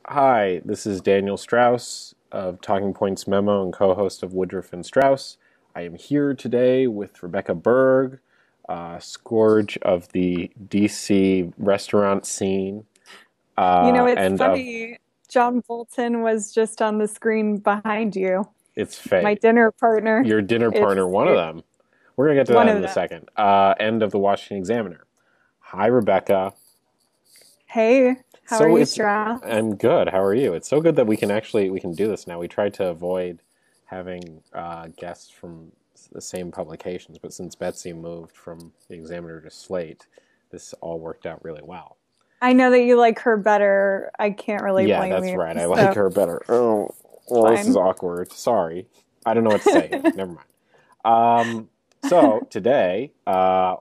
Hi, this is Daniel Strauss of Talking Points Memo and co-host of Woodruff and Strauss. I am here today with Rebecca Berg, scourge of the DC restaurant scene. It's funny. John Bolton was just on the screen behind you. It's My fate. dinner partner. Your dinner partner, one of them. We're going to get to one that of in a them. second. End of the Washington Examiner. Hi, Rebecca. Hey, how are you, Strauss? I'm good. How are you? It's so good that we can do this now. We tried to avoid having guests from the same publications, but since Betsy moved from the Examiner to Slate, this all worked out really well. I know that you like her better. I can't really blame you. Yeah, that's right. I like her better. Oh, well, this is awkward. Sorry. I don't know what to say. Never mind. So today, I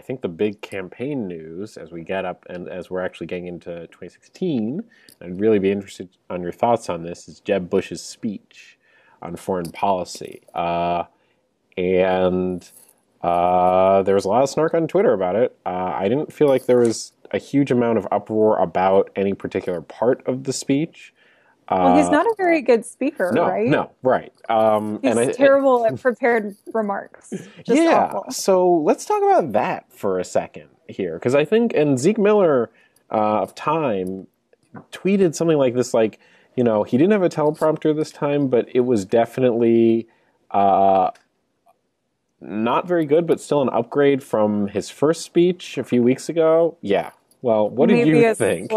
think the big campaign news as we get up and as we're actually getting into 2016, I'd really be interested on your thoughts on this, is Jeb Bush's speech on foreign policy. And there was a lot of snark on Twitter about it. I didn't feel like there was a huge amount of uproar about any particular part of the speech. Well, he's not a very good speaker, right? No, right. He's terrible at prepared remarks. Just awful. So let's talk about that for a second here. Because I think, and Zeke Miller of Time tweeted something like this, like, he didn't have a teleprompter this time, but it was definitely not very good, but still an upgrade from his first speech a few weeks ago. Yeah. Well, what did you think?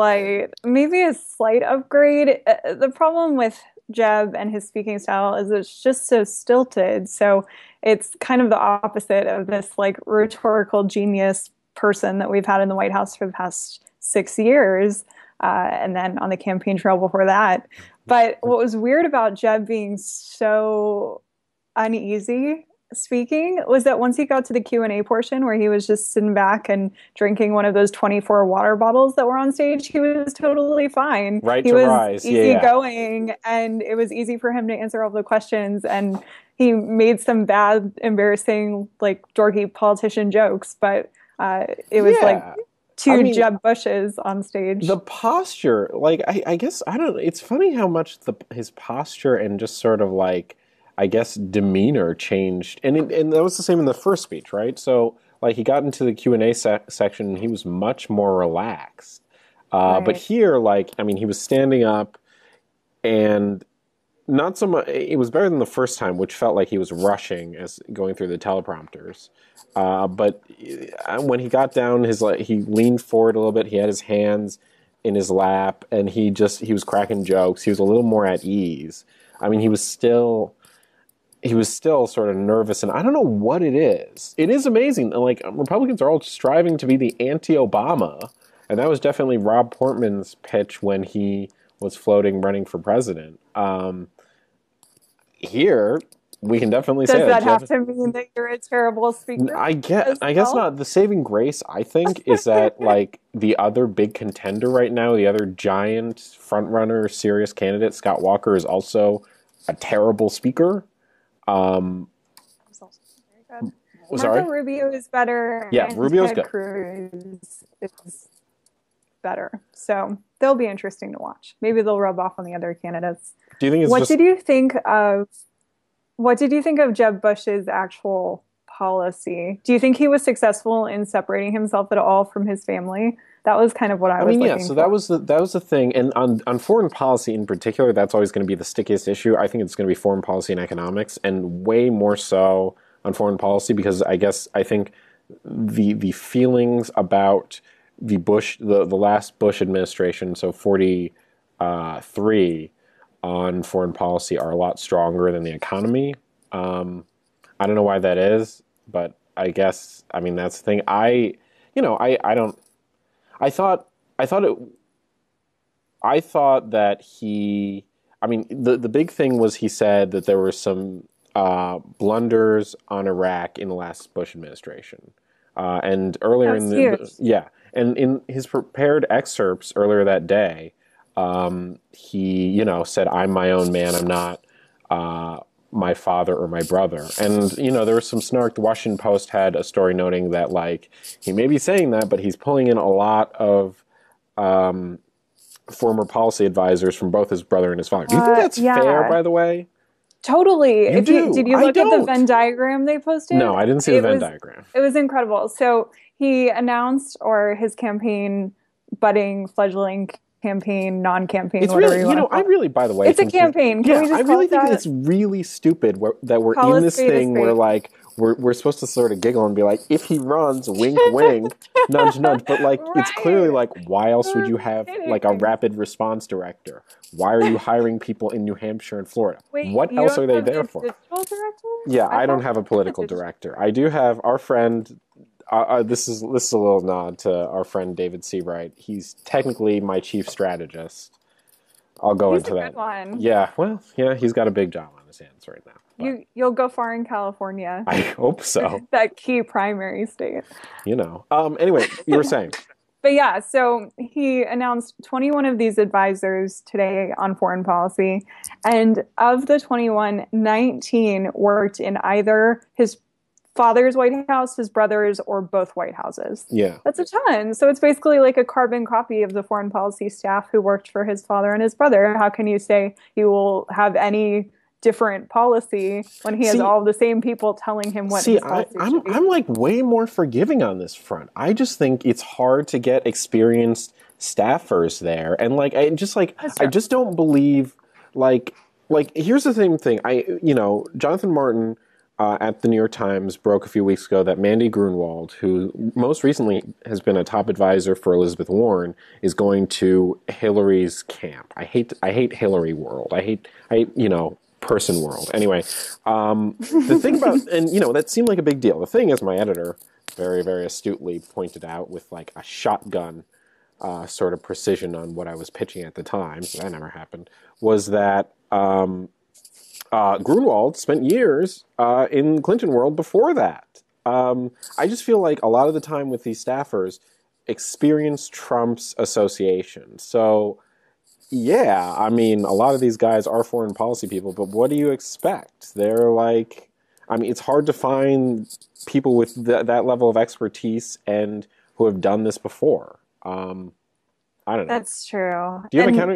Maybe a slight upgrade. The problem with Jeb and his speaking style is it's just so stilted. So it's kind of the opposite of this rhetorical genius person that we've had in the White House for the past 6 years, and then on the campaign trail before that. But what was weird about Jeb being so uneasy speaking was that once he got to the Q&A portion where he was just sitting back and drinking one of those 24 water bottles that were on stage, he was totally fine. He was easygoing, and it was easy for him to answer all the questions, and he made some bad, embarrassing, dorky politician jokes, but it was Jeb Bushes on stage. The posture, I guess, I don't know, it's funny how much his posture and just sort of I guess demeanor changed, and that was the same in the first speech, right? So, he got into the Q&A section, and he was much more relaxed. Right. But here, he was standing up, and not so much. It was better than the first time, which felt like he was rushing as going through the teleprompters. But when he got down, he leaned forward a little bit. He had his hands in his lap, and he was cracking jokes. He was a little more at ease. He was still sort of nervous, and I don't know what it is. It is amazing. Republicans are all striving to be the anti-Obama, and that was definitely Rob Portman's pitch when he was running for president. Here, we can definitely say that. Does that have to mean that you're a terrible speaker? I guess not. The saving grace, I think, is that the other big contender right now, the other giant frontrunner, serious candidate, Scott Walker, is also a terrible speaker. Was also very good. Marco Rubio is better. Yeah, Rubio's Ted Cruz is better. So they'll be interesting to watch. Maybe they'll rub off on the other candidates. Do you think what did you think of Jeb Bush's actual policy? Do you think he was successful in separating himself at all from his family? That was kind of what I was looking for. So that was the thing. And on foreign policy in particular, that's always going to be the stickiest issue. I think it's going to be foreign policy and economics, and way more so on foreign policy, because I think the feelings about the last Bush administration, so 43 on foreign policy, are a lot stronger than the economy. I don't know why that is, but I guess, that's the thing. I thought that he, the big thing was he said that there were some blunders on Iraq in the last Bush administration. And earlier and in his prepared excerpts earlier that day, he, said, "I'm my own man. I'm not my father or my brother." And, there was some snark. The Washington Post had a story noting that, he may be saying that, but he's pulling in a lot of former policy advisors from both his brother and his father. Do you think that's fair, by the way? Totally. Did you look at the Venn diagram they posted? No, I didn't see the Venn diagram. It was incredible. So he announced, or his campaign, fledgling campaign, non-campaign, it's whatever really, I really, by the way, it's a campaign. I really think it's really stupid that we're in this thing where like we're supposed to sort of giggle and be like, if he runs, wink, wink, nudge, nudge. But like, it's clearly like, why else would you have like a rapid response director? Why are you hiring people in New Hampshire and Florida? Wait, what else are they there for? Digital director? Yeah, I don't have a political director. I do have our friend. This is a little nod to our friend David Seabright. He's technically my chief strategist. I'll go into that. Good one. Yeah, well, yeah, he's got a big job on his hands right now. You'll go far in California. I hope so. That key primary state. Anyway, you were saying. But yeah, so he announced 21 of these advisors today on foreign policy. And of the 21, 19 worked in either his father's White House, his brother's, or both White Houses. Yeah. That's a ton. So it's basically like a carbon copy of the foreign policy staff who worked for his father and his brother. How can you say he will have any different policy when he has all the same people telling him what his policy should be? I'm like way more forgiving on this front. I just think it's hard to get experienced staffers there. And like, I just don't believe like here's the same thing. Jonathan Martin at the New York Times broke a few weeks ago that Mandy Grunwald, who most recently has been a top advisor for Elizabeth Warren, is going to Hillary's camp. I hate Hillary world. I hate person world. Anyway, the thing about, and that seemed like a big deal. The thing is, my editor very, very astutely pointed out with like a shotgun sort of precision on what I was pitching at the time, so that never happened, was that Grunwald spent years in Clinton world before that. I just feel like a lot of the time with these staffers experience Trump's association. So, yeah, I mean, a lot of these guys are foreign policy people, but what do you expect? They're like, I mean, it's hard to find people with that level of expertise and who have done this before. I don't know. That's true. Do you have a counter?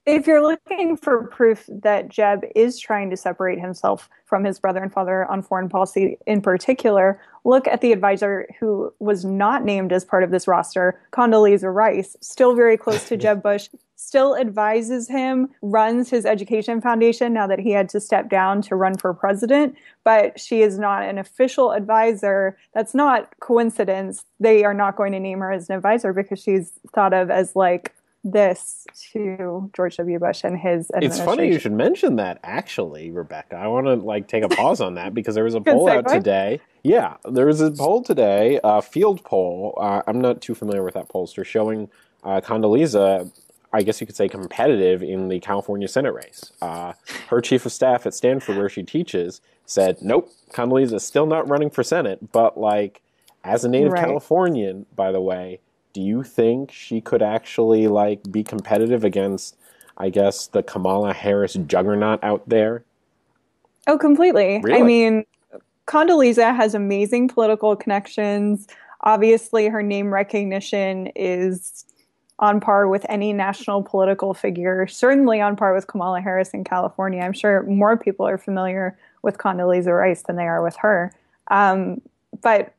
If you're looking for proof that Jeb is trying to separate himself from his brother and father on foreign policy in particular, look at the advisor who was not named as part of this roster, Condoleezza Rice, still very close to Jeb Bush, still advises him, runs his education foundation now that he had to step down to run for president, but she is not an official advisor. That's not coincidence. They are not going to name her as an advisor because she's thought of as like this to George W. Bush and his administration. It's funny you should mention that, actually, Rebecca. I want to like take a pause on that because there was a poll out today. Yeah, there was a poll today, a field poll. I'm not too familiar with that pollster, showing Condoleezza, I guess you could say, competitive in the California Senate race. Her chief of staff at Stanford, where she teaches, said, nope, Condoleezza is still not running for Senate. But like, as a native Californian, by the way, do you think she could actually like be competitive against, I guess, the Kamala Harris juggernaut out there? Oh, completely. Really? I mean, Condoleezza has amazing political connections. Obviously, her name recognition is on par with any national political figure, certainly on par with Kamala Harris in California. I'm sure more people are familiar with Condoleezza Rice than they are with her. But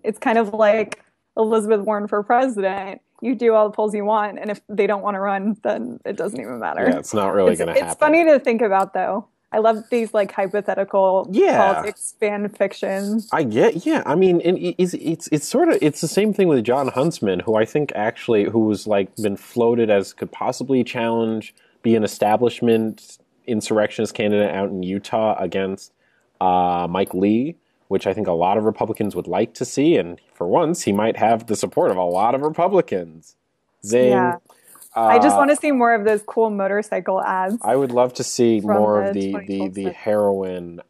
it's kind of like Elizabeth Warren for president. You do all the polls you want, and if they don't want to run, then it doesn't even matter. Yeah, it's not really going to happen. It's funny to think about, though. I love these like hypothetical politics fan fiction. I mean, it's sort of, it's the same thing with John Huntsman, who I think actually, who's like been floated as could possibly be an establishment insurrectionist candidate out in Utah against Mike Lee, which I think a lot of Republicans would like to see. And for once, he might have the support of a lot of Republicans. Zing. Yeah. I just want to see more of those cool motorcycle ads. I would love to see more of the heroin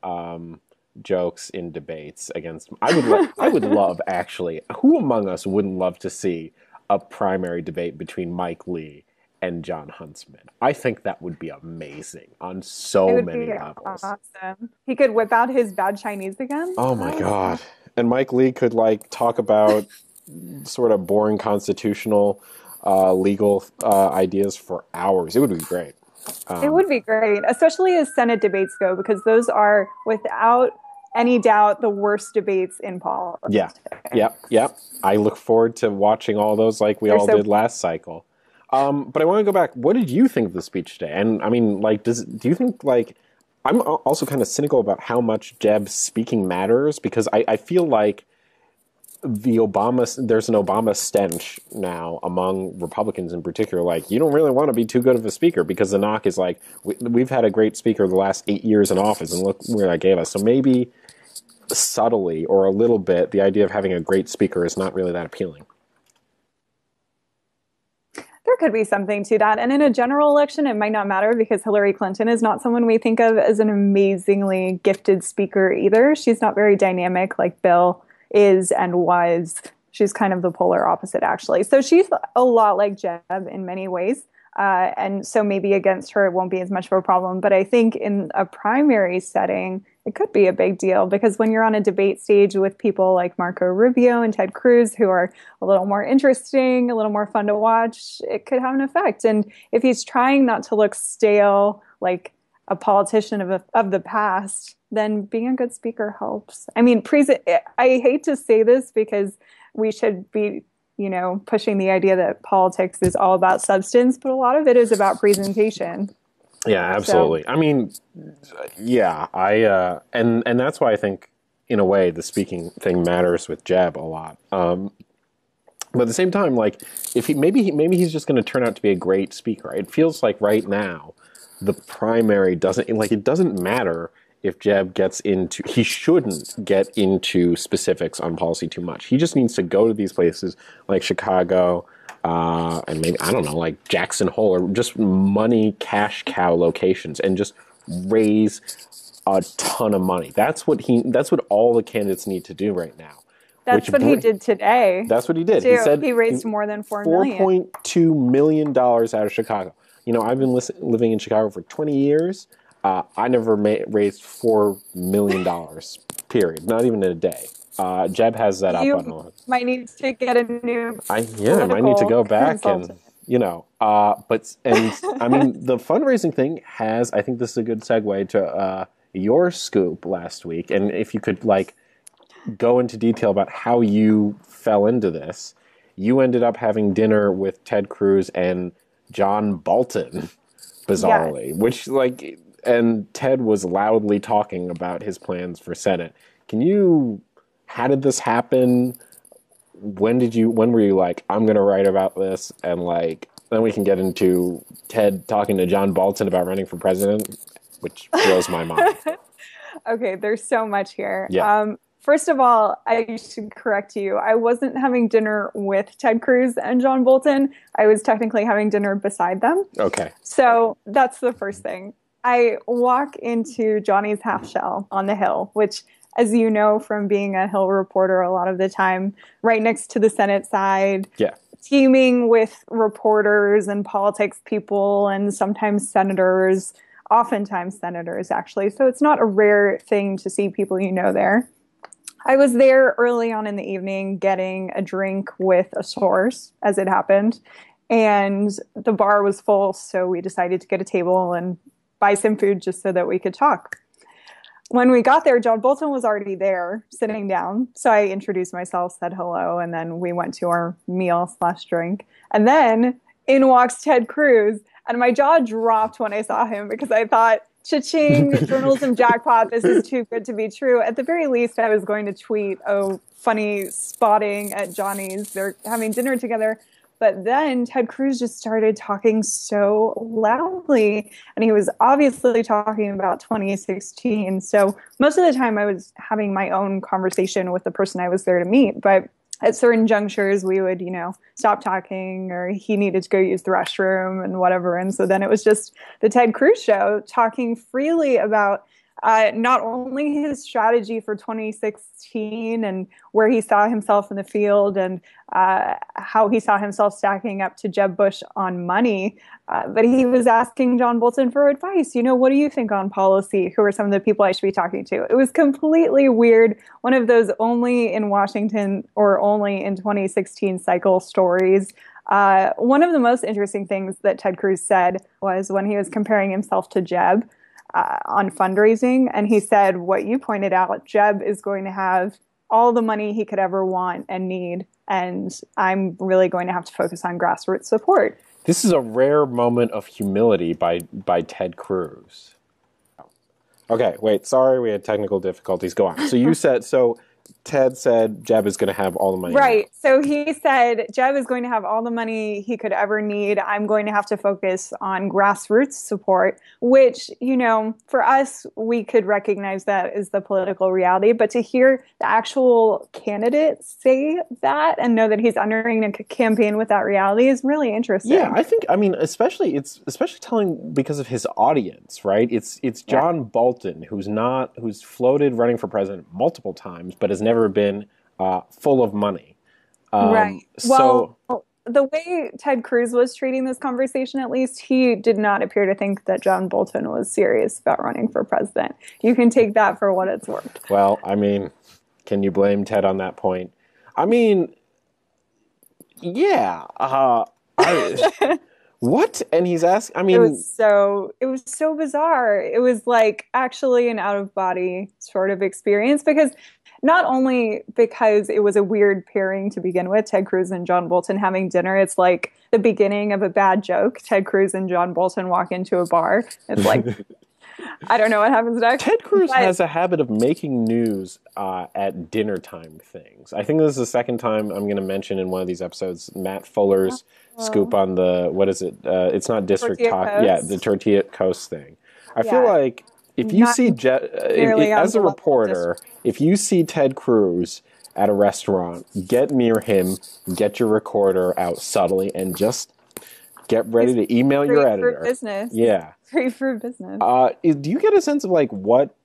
jokes in debates against. I would love, actually. Who among us wouldn't love to see a primary debate between Mike Lee and John Huntsman? I think that would be amazing on so many levels. Awesome. He could whip out his bad Chinese again. Oh my God! And Mike Lee could like talk about sort of boring constitutional legal ideas for hours. It would be great. It would be great, especially as Senate debates go, because those are, without any doubt, the worst debates in politics. Yep. I look forward to watching all those like we all did last cycle. But I want to go back. What did you think of the speech today? And I mean, like, do you think, like, I'm also kind of cynical about how much Jeb speaking matters, because I feel like there's an Obama stench now among Republicans in particular. Like, you don't really want to be too good of a speaker, because the knock is like, we've had a great speaker the last 8 years in office, and look where that gave us. So maybe subtly or a little bit, the idea of having a great speaker is not really that appealing. There could be something to that. And in a general election, it might not matter, because Hillary Clinton is not someone we think of as an amazingly gifted speaker either. She's not very dynamic like Bill is and was. She's kind of the polar opposite, actually. So she's a lot like Jeb in many ways. And so maybe against her, it won't be as much of a problem. But I think in a primary setting, it could be a big deal, because when you're on a debate stage with people like Marco Rubio and Ted Cruz, who are a little more interesting, a little more fun to watch, it could have an effect. And if he's trying not to look stale, like a politician of the past, then being a good speaker helps. I mean, I hate to say this, because we should be, pushing the idea that politics is all about substance, but a lot of it is about presentation. Yeah, absolutely. So, I mean, yeah, and that's why I think, in a way, the speaking thing matters with Jeb a lot. But at the same time, like, if maybe he's just going to turn out to be a great speaker. It feels like right now, the primary it doesn't matter if Jeb he shouldn't get into specifics on policy too much. He just needs to go to these places like Chicago, and maybe, I don't know, like Jackson Hole, or just money cash cow locations, and just raise a ton of money. That's what all the candidates need to do right now. That's what he did today. That's what he did. Too. He said he raised more than $4 million. $4.2 million out of Chicago. I've been living in Chicago for 20 years. I never raised $4 million, period. Not even in a day. Jeb has that up on. You might need to get a new. I might need to go back consultant. But I mean, the fundraising thing I think this is a good segue to your scoop last week, and if you could go into detail about how you fell into this. You ended up having dinner with Ted Cruz and John Bolton, bizarrely, yes. Which and Ted was loudly talking about his plans for Senate. How did this happen? When were you like, I'm going to write about this? And then we can get into Ted talking to John Bolton about running for president, which blows my mind. Okay, there's so much here. Yeah. First of all, I should correct you. I wasn't having dinner with Ted Cruz and John Bolton. I was technically having dinner beside them. Okay. So that's the first thing. I walk into Johnny's Half Shell on the Hill, which, as you know from being a Hill reporter a lot of the time, right next to the Senate side. Yeah. Teeming with reporters and politics people and sometimes senators, oftentimes senators, actually. So it's not a rare thing to see people there. I was there early on in the evening getting a drink with a source, as it happened, and the bar was full, so we decided to get a table and buy some food just so that we could talk. When we got there, John Bolton was already there, sitting down, so I introduced myself, said hello, and then we went to our meal/drink. And then in walks Ted Cruz, and my jaw dropped when I saw him, because I thought, cha-ching, journalism jackpot, this is too good to be true. At the very least, I was going to tweet, oh, funny spotting at Johnny's. They're having dinner together. But then Ted Cruz just started talking so loudly, and he was obviously talking about 2016. So most of the time I was having my own conversation with the person I was there to meet. But at certain junctures, we would, stop talking, or he needed to go use the restroom and whatever. And so then it was just the Ted Cruz show, talking freely about not only his strategy for 2016 and where he saw himself in the field and how he saw himself stacking up to Jeb Bush on money, but he was asking John Bolton for advice. What do you think on policy? Who are some of the people I should be talking to? It was completely weird. One of those only in Washington or only in 2016 cycle stories. One of the most interesting things that Ted Cruz said was when he was comparing himself to Jeb on fundraising. And he said, what you pointed out, Jeb is going to have all the money he could ever want and need. And I'm really going to have to focus on grassroots support. This is a rare moment of humility by Ted Cruz. Okay, wait, sorry, we had technical difficulties. Go on. So you said, Ted said Jeb is going to have all the money. Right. So he said Jeb is going to have all the money he could ever need. I'm going to have to focus on grassroots support, which, for us, we could recognize that as the political reality. But to hear the actual candidate say that and know that he's entering a campaign with that reality is really interesting. Yeah, especially telling because of his audience, right? It's John Bolton, who's floated running for president multiple times, but has never been full of money. Right. Well, the way Ted Cruz was treating this conversation, at least, he did not appear to think that John Bolton was serious about running for president. You can take that for what it's worth. Well, can you blame Ted on that point? Yeah. What? And he's asking, it was so bizarre. It was like actually an out of body sort of experience, because not only because it was a weird pairing to begin with, Ted Cruz and John Bolton having dinner. It's like the beginning of a bad joke. Ted Cruz and John Bolton walk into a bar. It's like, I don't know what happens next. Ted Cruz has a habit of making news at dinner time things. I think this is the second time I'm going to mention in one of these episodes Matt Fuller's scoop on the, what is it? It's not District Talk. Yeah, the Tortilla Coast thing. I feel like if you see, as a reporter, if you see Ted Cruz at a restaurant, get near him, get your recorder out subtly, and just get ready to email your editor. For business. Yeah. Great for business. Do you get a sense of what?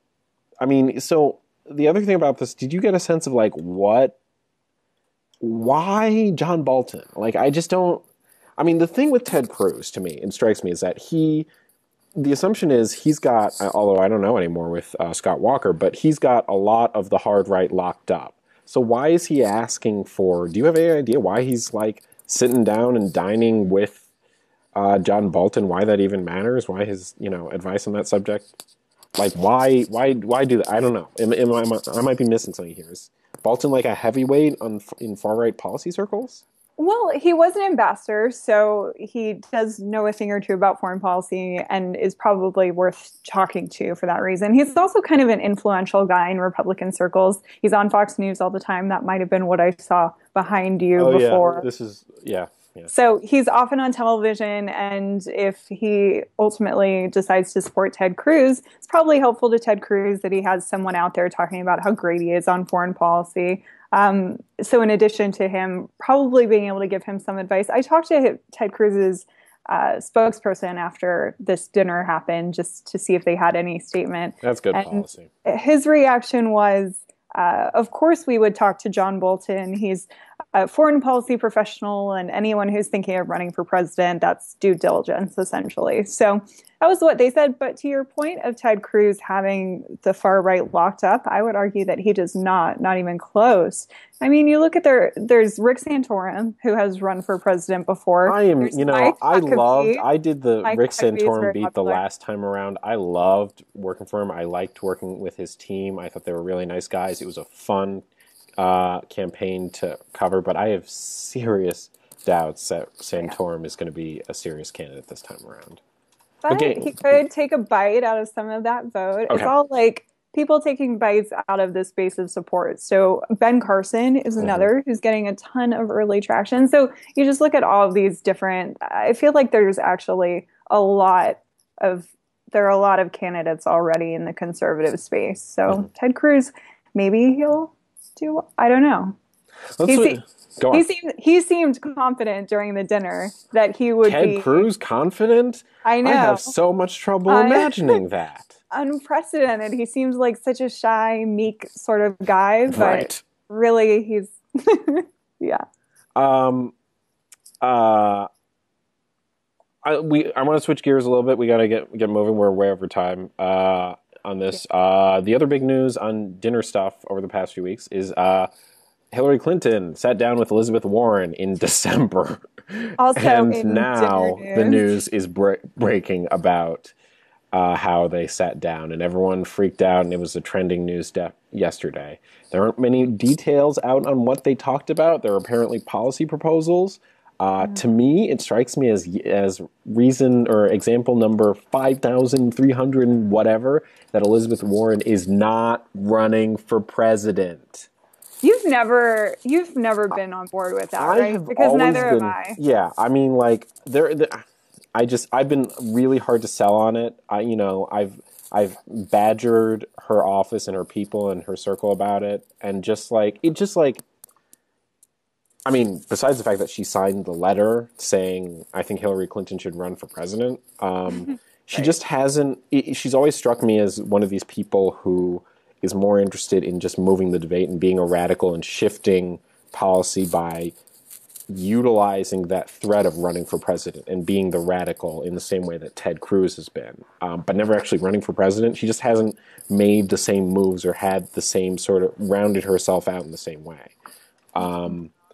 So the other thing about this, did you get a sense of why John Bolton? I just don't. The thing with Ted Cruz, to me, it strikes me, is that the assumption is he's got, although I don't know anymore with Scott Walker, but he's got a lot of the hard right locked up. So why is he asking for, do you have any idea why he's sitting down and dining with John Bolton, why that even matters? Why his, advice on that subject? Why do that? I don't know. I might be missing something here. Is Bolton a heavyweight in far-right policy circles? Well, he was an ambassador, so he does know a thing or two about foreign policy and is probably worth talking to for that reason. He's also kind of an influential guy in Republican circles. He's on Fox News all the time. That might have been what I saw behind you before. Yeah. This is, yeah. So he's often on television, and if he ultimately decides to support Ted Cruz, it's probably helpful to Ted Cruz that he has someone out there talking about how great he is on foreign policy. So in addition to him probably being able to give him some advice, I talked to Ted Cruz's spokesperson after this dinner happened just to see if they had any statement. That's good policy. His reaction was, of course we would talk to John Bolton. He's a foreign policy professional, and anyone who's thinking of running for president, that's due diligence, essentially. So that was what they said. But to your point of Ted Cruz having the far right locked up, I would argue that he does not even close. You look at there's Rick Santorum, who has run for president before. I did the Rick Santorum beat the last time around. I loved working for him. I liked working with his team. I thought they were really nice guys. It was a fun campaign to cover, but I have serious doubts that Santorum is going to be a serious candidate this time around. But he could take a bite out of some of that vote. Okay. It's all people taking bites out of this base of support. So Ben Carson is another who's getting a ton of early traction. So you just look at all of these different, I feel like there's actually a lot of candidates already in the conservative space. So Ted Cruz, maybe he'll do, I don't know. He seemed confident during the dinner that he would be. Ted Cruz confident? I know. I have so much trouble imagining that. Unprecedented. He seems like such a shy, meek sort of guy, but really he's, yeah. I want to switch gears a little bit. We got to get moving. We're way over time on this. The other big news on dinner stuff over the past few weeks is Hillary Clinton sat down with Elizabeth Warren in December. Also And in dinner now the news. news is breaking about how they sat down, and everyone freaked out, and it was a trending news yesterday. There aren't many details out on what they talked about. There are apparently policy proposals. To me, it strikes me as reason or example number 5,300 and whatever that Elizabeth Warren is not running for president. You've never been on board with that, I right? have Because always neither have been, I. yeah. I mean, like I've been really hard to sell on it. I've badgered her office and her people and her circle about it, and I mean, besides the fact that she signed the letter saying I think Hillary Clinton should run for president, she Right. just hasn't. She's always struck me as one of these people who is more interested in just moving the debate and being a radical and shifting policy by utilizing that threat of running for president and being the radical in the same way that Ted Cruz has been, but never actually running for president. She just hasn't made the same moves or had the same sort of rounded herself out in the same way.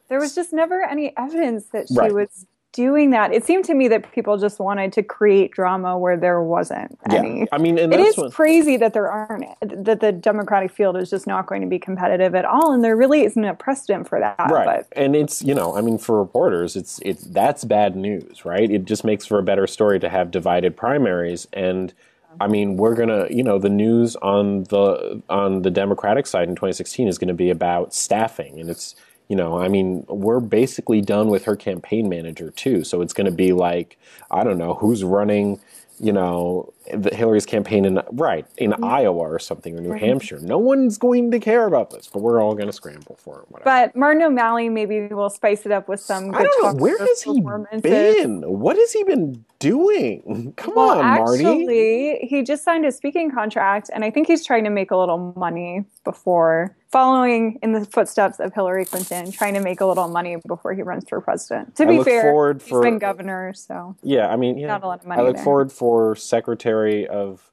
There was just never any evidence that she Right. was doing that. It seemed to me that people just wanted to create drama where there wasn't Yeah. any. I mean, and It that's is what. crazy that there aren't, that the Democratic field is just not going to be competitive at all, and there really isn't a precedent for that. Right. But And it's, I mean, for reporters, it's that's bad news, right? It just makes for a better story to have divided primaries. And I mean, we're going to, the news on the Democratic side in 2016 is going to be about staffing. And it's, I mean, we're basically done with her campaign manager too. So it's going to be like, I don't know, who's running, Hillary's campaign in Iowa or something, or New Hampshire. No one's going to care about this, but we're all going to scramble for it. Whatever. but Martin O'Malley maybe will spice it up with some I don't know. Where guitar has he performances. been? What has he been doing? Come Well, on, Marty. actually, he just signed a speaking contract, and I think he's trying to make a little money before following in the footsteps of Hillary Clinton, trying to make a little money before he runs for president. To I be look fair, forward he's for- been governor, so Yeah, I mean, not a lot of money I look there. forward for Secretary of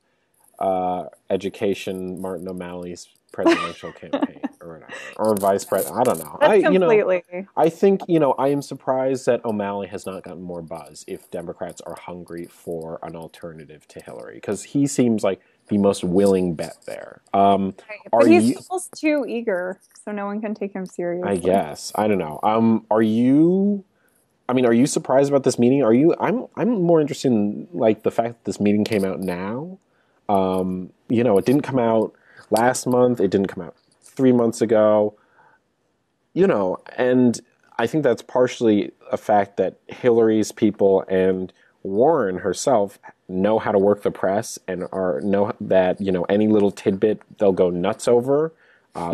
Education Martin O'Malley's presidential campaign or whatever, or vice president. I don't know. That's completely. I think, I am surprised that O'Malley has not gotten more buzz if Democrats are hungry for an alternative to Hillary, because he seems like the most willing bet there. Right. Are But he's you? almost too eager, so no one can take him seriously. I guess. I don't know. Are you? I mean, are you surprised about this meeting? Are you? I'm more interested in like the fact that this meeting came out now. It didn't come out last month. It didn't come out 3 months ago. And I think that's partially a fact that Hillary's people and Warren herself know how to work the press and know that any little tidbit they'll go nuts over.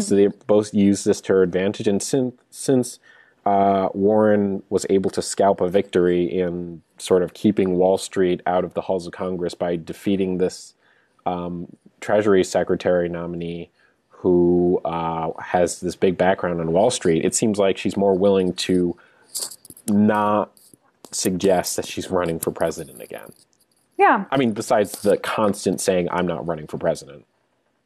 So they both use this to her advantage. And since Warren was able to scalp a victory in sort of keeping Wall Street out of the halls of Congress by defeating this Treasury Secretary nominee who has this big background on Wall Street, it seems like she's more willing to not suggest that she's running for president again. Yeah. I mean, besides the constant saying, I'm not running for president.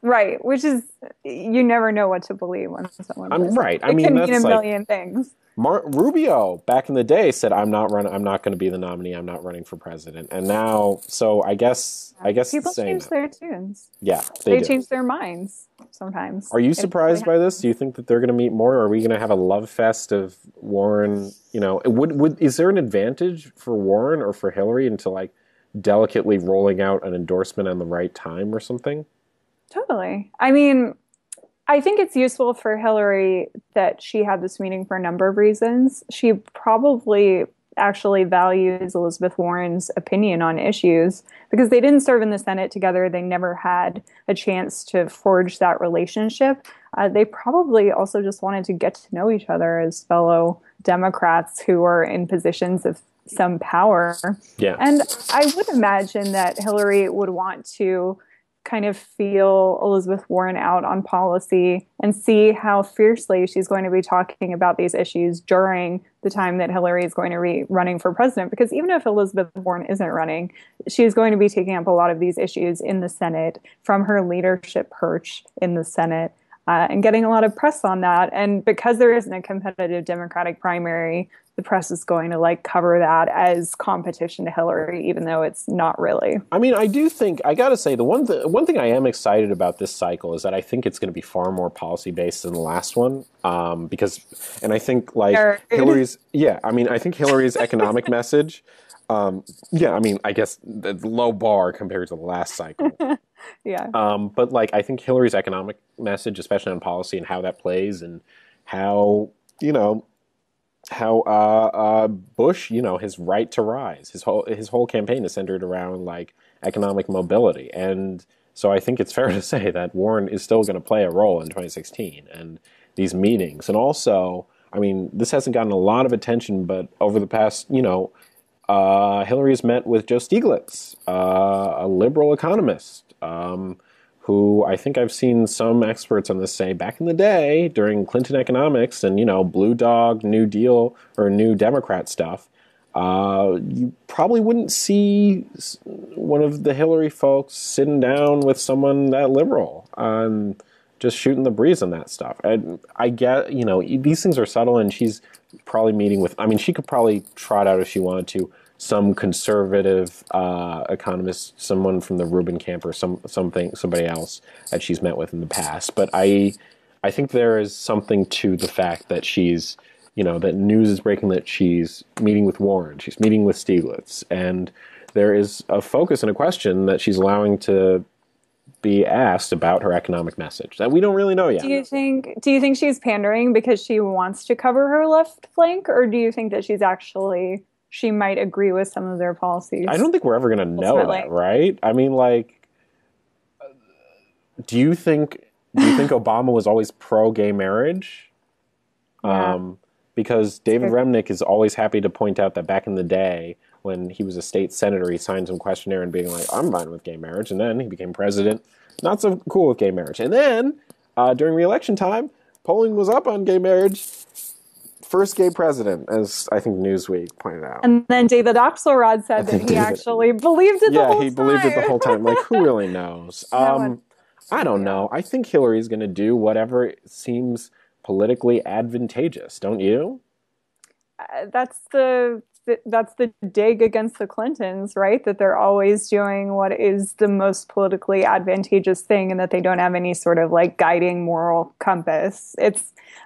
Right, which is, you never know what to believe when someone says right. It can mean a million things. Rubio back in the day said, I'm not going to be the nominee. I'm not running for president. And now, so I guess People change that. their tunes. Yeah, They do. change their minds sometimes. Are you surprised by this? Do you think that they're going to meet more? Or are we going to have a love fest of Warren? Is there an advantage for Warren or for Hillary into like delicately rolling out an endorsement on the right time or something? Totally. I mean, I think it's useful for Hillary that she had this meeting for a number of reasons. She probably actually values Elizabeth Warren's opinion on issues because they didn't serve in the Senate together. They never had a chance to forge that relationship. They probably also just wanted to get to know each other as fellow Democrats who are in positions of some power. Yeah. And I would imagine that Hillary would want to kind of feel Elizabeth Warren out on policy and see how fiercely she's going to be talking about these issues during the time that Hillary is going to be running for president. Because even if Elizabeth Warren isn't running, she's going to be taking up a lot of these issues in the Senate from her leadership perch in the Senate. and getting a lot of press on that. And because there isn't a competitive Democratic primary, the press is going to like cover that as competition to Hillary, even though it's not really. I mean, I do think, I got to say, the one thing I am excited about this cycle is that I think it's going to be far more policy based than the last one. And I think like Hillary's, I think Hillary's economic message, I guess the low bar compared to the last cycle. Yeah. But like, I think Hillary's economic message, especially on policy and how that plays and how, Bush, his right to rise, his whole campaign is centered around like economic mobility. And so I think it's fair to say that Warren is still going to play a role in 2016 and these meetings. And also, I mean, this hasn't gotten a lot of attention, but over the past, Hillary has met with Joe Stiglitz, a liberal economist, who I think I've seen some experts on this say back in the day during Clinton economics and, Blue Dog, New Deal, or New Democrat stuff, you probably wouldn't see one of the Hillary folks sitting down with someone that liberal and just shooting the breeze on that stuff. And I get, these things are subtle, and she's probably meeting with, she could probably trot out if she wanted to, some conservative economist, someone from the Rubin camp or somebody else that she's met with in the past. But I think there is something to the fact that she's, that news is breaking that she's meeting with Warren, she's meeting with Stiglitz, and there is a focus and a question that she's allowing to be asked about her economic message that we don't really know yet. Do you think she's pandering because she wants to cover her left flank, or do you think that she might agree with some of their policies? I don't think we're ever going to know that, right? I mean, like, do you think Obama was always pro-gay marriage? Yeah. Because David Remnick is always happy to point out that back in the day, when he was a state senator, he signed some questionnaire and being like, I'm fine with gay marriage. And then he became president, not so cool with gay marriage. And then, during re-election time, polling was up on gay marriage. First gay president, as I think Newsweek pointed out. And then David Axelrod said that he actually believed it the whole time. Yeah, he believed it the whole time. Like, who really knows? I don't know. I think Hillary's going to do whatever seems politically advantageous. Don't you? That's the dig against the Clintons, right? That they're always doing what is the most politically advantageous thing, and that they don't have any sort of like guiding moral compass.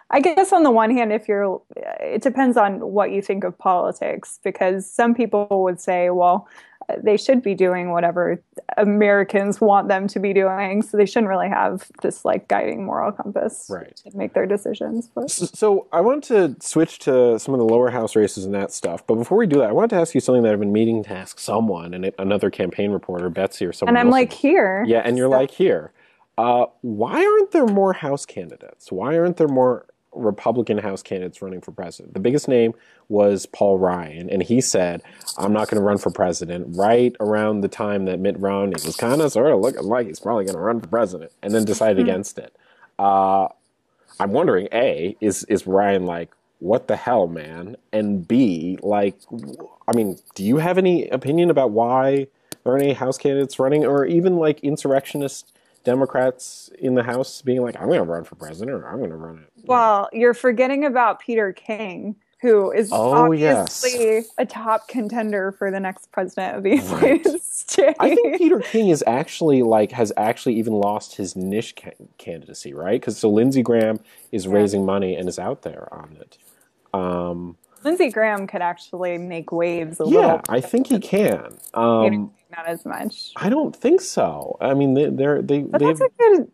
I guess on the one hand, it depends on what you think of politics, because some people would say, well, they should be doing whatever Americans want them to be doing, so they shouldn't really have this like guiding moral compass to make their decisions. But. So I want to switch to some of the lower house races and that stuff, but before we do that, I wanted to ask you something that I've been meaning to ask someone, and another campaign reporter, Betsy, or someone. And I'm like, here. Yeah, and you're like, here. Why aren't there more House candidates? Why aren't there more Republican House candidates running for president? The biggest name was Paul Ryan, and he said, I'm not going to run for president, right around the time that Mitt Romney was kind of sort of looking like he's probably going to run for president, and then decided against it. I'm wondering, A, is Ryan like, what the hell, man? And B, like, I mean, do you have any opinion about why there aren't any House candidates running, or even like insurrectionist Democrats in the House being like, I'm going to run for president, or I'm going to run it? Well, you're forgetting about Peter King, who is obviously a top contender for the next president of the United States. I think Peter King is actually has even lost his niche candidacy, right? Because so Lindsey Graham is raising money and is out there on it. Lindsey Graham could actually make waves a little. Yeah, I think he can. Not as much. I don't think so. I mean, that's a good.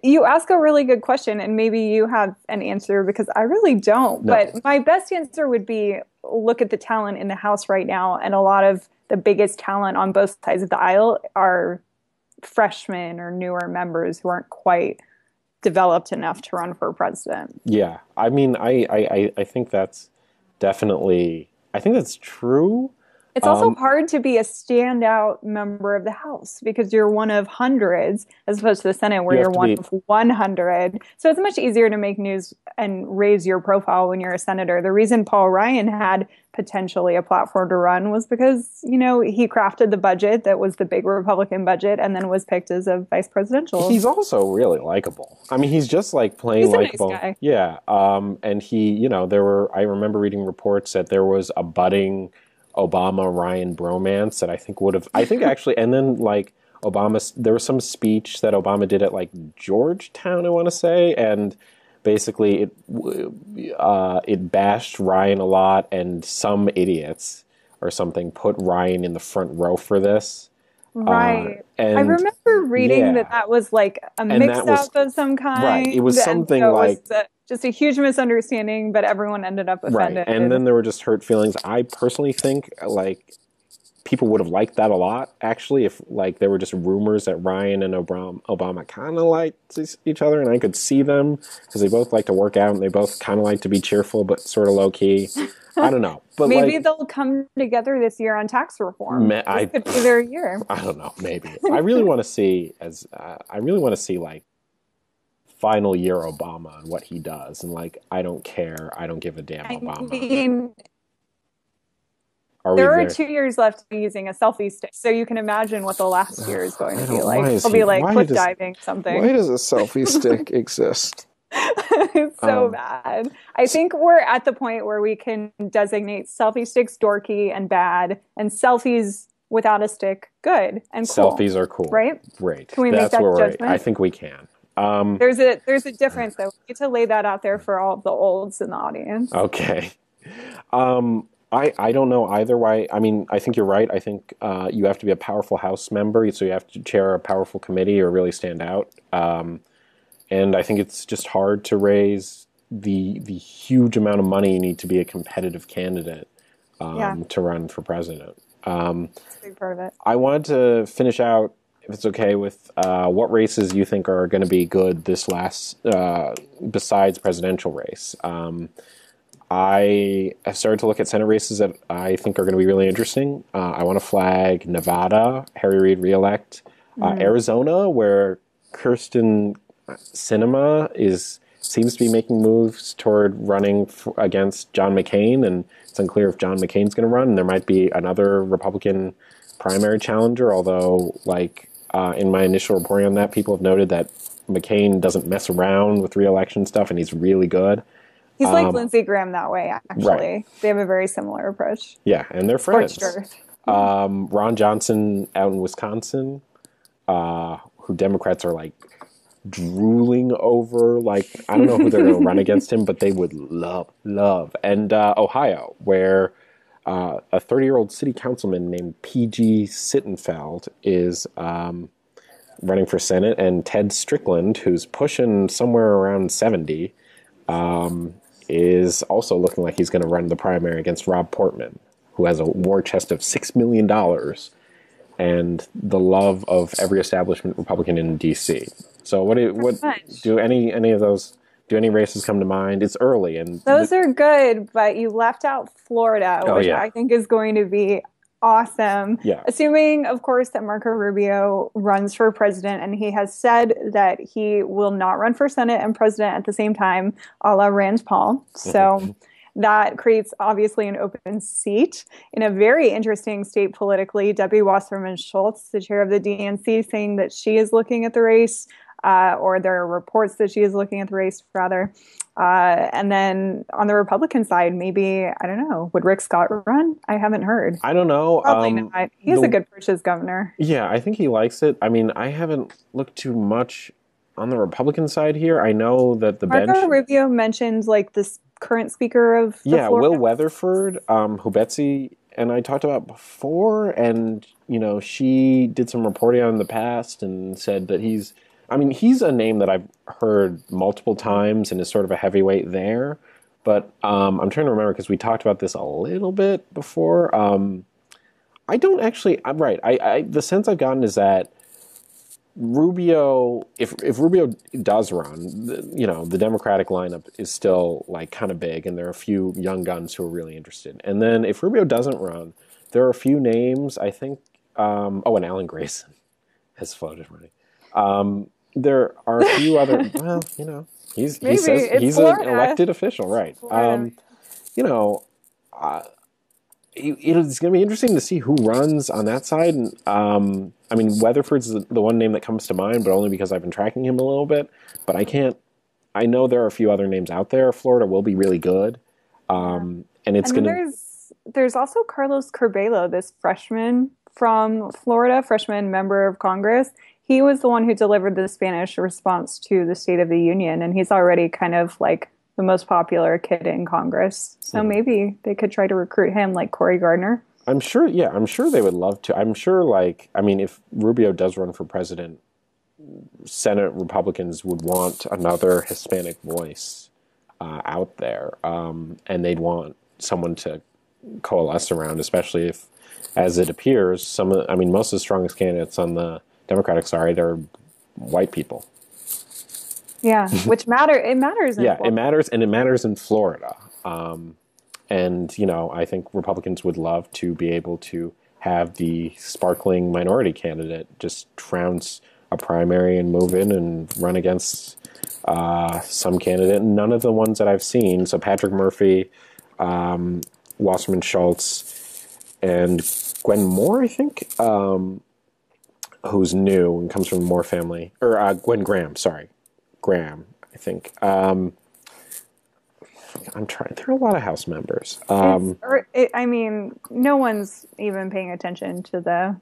You ask a really good question, and maybe you have an answer, because I really don't. No. But my best answer would be look at the talent in the House right now, and a lot of the biggest talent on both sides of the aisle are freshmen or newer members who aren't quite developed enough to run for president. Yeah, I mean, I think that's definitely, I think that's true. It's also hard to be a standout member of the House because you're one of hundreds, as opposed to the Senate where you're one of 100. So it's much easier to make news and raise your profile when you're a senator. The reason Paul Ryan had potentially a platform to run was because, you know, he crafted the budget that was the big Republican budget and then was picked as a vice presidential. He's also really likable. I mean, he's just like plain likable. Nice guy. Yeah. And he, you know, I remember reading reports that there was a budding Obama-Ryan bromance that I think actually, and then like there was some speech that Obama did at like Georgetown, I want to say, and basically it bashed Ryan a lot, and some idiots or something put Ryan in the front row for this. Right. And I remember reading that was like a mix-up of some kind. Right. It was something like... just a huge misunderstanding, but everyone ended up offended. Right. And then there were just hurt feelings. I personally think, like, people would have liked that a lot, actually, if, like, there were just rumors that Ryan and Obama kind of liked each other, and I could see them, because they both like to work out, and they both kind of like to be cheerful, but sort of low-key. I don't know. But maybe they'll come together this year on tax reform. This could be their year. I don't know. Maybe. I really want to see, like, final year Obama and what he does, and like, I don't care, I don't give a damn Obama. I mean, there are 2 years left of using a selfie stick, so you can imagine what the last year is going to be like. It'll be like cliff diving something. Why does a selfie stick exist? It's so bad. I think we're at the point where we can designate selfie sticks dorky and bad, and selfies without a stick good and cool. Selfies are cool, right? Great. Can we make that judgment? I think we can. There's a difference, though. We need to lay that out there for all of the olds in the audience. Okay. I don't know either way. I mean, I think you're right. I think you have to be a powerful House member, so you have to chair a powerful committee or really stand out. And I think it's just hard to raise the huge amount of money you need to be a competitive candidate to run for president. Big part of it. I wanted to finish out, if it's okay, with what races you think are going to be good this last, besides presidential race. I have started to look at Senate races that I think are going to be really interesting. I want to flag Nevada, Harry Reid reelect, Arizona, where Kirsten Sinema seems to be making moves toward running against John McCain, and it's unclear if John McCain's going to run. There might be another Republican primary challenger, although, like, in my initial reporting on that, people have noted that McCain doesn't mess around with re-election stuff, and he's really good. He's like Lindsey Graham that way, actually. Right. They have a very similar approach. Yeah, and they're friends. Ron Johnson out in Wisconsin, who Democrats are, like, drooling over. Like, I don't know who they're going to run against him, but they would love. And Ohio, where a 30-year-old city councilman named P.G. Sittenfeld is running for Senate, and Ted Strickland, who's pushing somewhere around 70, is also looking like he's going to run the primary against Rob Portman, who has a war chest of $6 million and the love of every establishment Republican in D.C. So do any races come to mind? It's early, and those are good, but you left out Florida, which I think is going to be awesome. Yeah. Assuming, of course, that Marco Rubio runs for president, and he has said that he will not run for Senate and president at the same time, a la Rand Paul. So that creates, obviously, an open seat in a very interesting state politically. Debbie Wasserman Schultz, the chair of the DNC, saying that she is looking at the race, or there are reports that she is looking at the race, rather. And then on the Republican side, maybe, I don't know, would Rick Scott run? I haven't heard. I don't know. Probably not. He's a good push as governor. Yeah, I think he likes it. I mean, I haven't looked too much on the Republican side here. I know that the Marco Rubio mentioned, like, this current speaker of the Florida Will Weatherford, who Betsy and I talked about before, and, you know, she did some reporting on in the past and said that he's a name that I've heard multiple times and is sort of a heavyweight there. But I'm trying to remember, because we talked about this a little bit before. I don't actually... I'm right. The sense I've gotten is that Rubio, if Rubio does run, the Democratic lineup is still, like, kind of big, and there are a few young guns who are really interested. And then if Rubio doesn't run, there are a few names, I think. Oh, and Alan Grayson has floated money. There are a few other. Well, he says he's an elected official, right? You know, it's going to be interesting to see who runs on that side. And, I mean, Weatherford's the one name that comes to mind, but only because I've been tracking him a little bit. But I know there are a few other names out there. Florida will be really good. And it's going to. There's also Carlos Curbelo, this freshman from Florida, freshman member of Congress. He was the one who delivered the Spanish response to the State of the Union, and he's already kind of like the most popular kid in Congress. So maybe they could try to recruit him like Cory Gardner. I'm sure they would love to. I'm sure, if Rubio does run for president, Senate Republicans would want another Hispanic voice out there, and they'd want someone to coalesce around, especially if, as it appears, most of the strongest candidates on the Democratic side are white people. Yeah, which matters. It matters. It matters, and it matters in Florida. I think Republicans would love to be able to have the sparkling minority candidate just trounce a primary and move in and run against some candidate. None of the ones that I've seen. So Patrick Murphy, Wasserman Schultz, and Gwen Moore, I think, who's new and comes from the Moore family. Or Gwen Graham, sorry. Graham, I think. I'm trying. There are a lot of House members. No one's even paying attention to the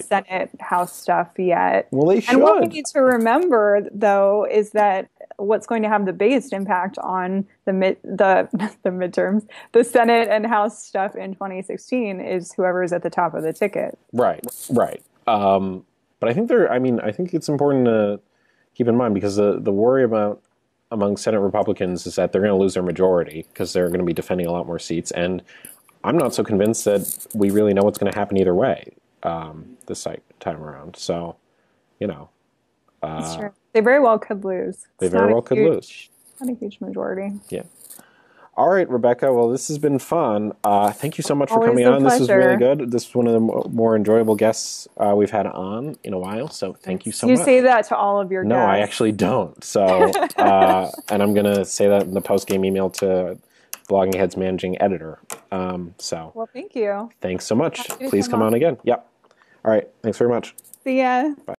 Senate House stuff yet. Well, they should. And what we need to remember, though, is that what's going to have the biggest impact on the midterms, the Senate and House stuff in 2016 is whoever is at the top of the ticket. Right. But I think I think it's important to keep in mind, because the worry among Senate Republicans is that they're going to lose their majority because they're going to be defending a lot more seats. And I'm not so convinced that we really know what's going to happen either way this time around. So, That's true. They very well could lose. They very well could lose. Not a huge majority. Yeah. All right, Rebecca. Well, this has been fun. Thank you so much for Always coming a on. This was pleasure. really good. This is one of the more enjoyable guests we've had on in a while. So thank you so much. You say that to all of your guests. No, I actually don't. So, and I'm going to say that in the post-game email to Blogging Head's managing editor. Well, thank you. Thanks so much. Please come on again. Yep. All right. Thanks very much. See ya. Bye.